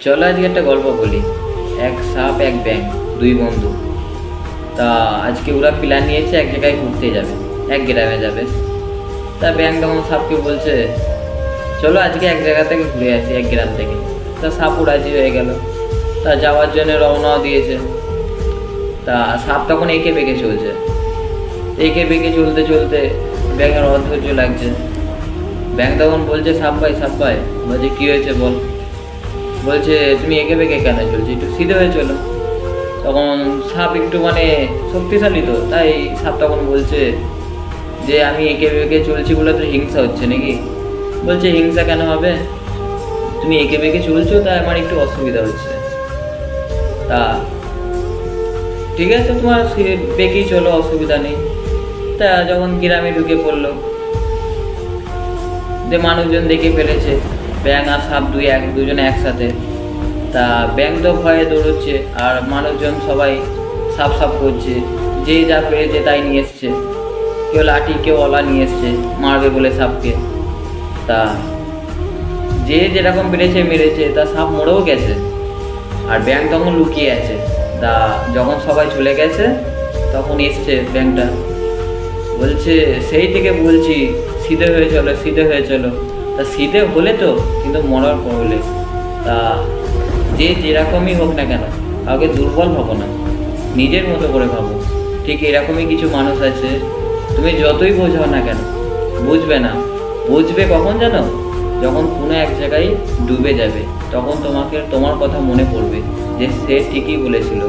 চলো আজকে একটা গল্প বলি। এক সাপ এক ব্যাঙ, দুই বন্ধু। তা আজকে ওরা প্ল্যান নিয়েছে এক জায়গায় ঘুরতে যাবে, এক গ্রামে যাবে। তা ব্যাঙ তখন সাপকে বলছে, চলো আজকে এক জায়গা থেকে ঘুরে আসি, এক গ্রাম থেকে। তা সাপও রাজি হয়ে গেল। তা যাওয়ার জন্য রওনাও দিয়েছে। তা সাপ তখন এঁকে বেঁকে চলছে। এঁকে বেঁকে চলতে চলতে ব্যাঙের অধৈর্য লাগছে। ব্যাঙ তখন বলছে, সাপ ভাই, বলছে কী হয়েছে বল। বলছে, তুমি এঁকে বেঁকে কেন চলছো, একটু সিধে হয়ে চলো। তখন সাপ একটু শক্তিশালী, তো তাই সাপ তখন বলছে যে আমি এঁকে বেঁকে চলছি বলে তো হিংসা হচ্ছে নাকি। বলছে, হিংসা কেন হবে, তুমি এঁকে বেঁকে চলছো তাই আমার একটু অসুবিধা হচ্ছে। তা ঠিক আছে, তোমার বেঁকেই চলো, অসুবিধা নেই। তা যখন গ্রামে ঢুকে পড়লো, যে মানুষজন দেখে ফেলেছে ব্যাঙ আর সাপ দুজনে একসাথে। তা ব্যাঙ তো ভয়ে দৌড়চ্ছে, আর মানুষজন সবাই সাপ সাপ করছে, যে যা পেরেছে তাই নিয়ে এসছে। কেউ লাঠি, কেউ অলা নিয়ে এসছে মারবে বলে সাপকে। তা যে যেরকম পেরেছে মেরেছে, তা সাপ মরেও গেছে, আর ব্যাঙ তখন লুকিয়ে আছে। তা যখন সবাই চলে গেছে তখন এসছে ব্যাঙটা, বলছে সেই থেকে বলছি সিধে হয়ে চলো, সিধে হয়ে চলো। তা সিধে হলে তো, কিন্তু মরার পর হলে। তা যে যেরকমই হোক না কেন, কাউকে দুর্বল ভাবো না, নিজের মতো করে ভাবো। ঠিক এরকমই কিছু মানুষ আছে, তুমি যতই বোঝাও না কেন বুঝবে না। বুঝবে কখন জানো, যখন কোনো এক জায়গায় ডুবে যাবে, তখন তোমার কথা মনে পড়বে যে সে ঠিকই বলেছিল।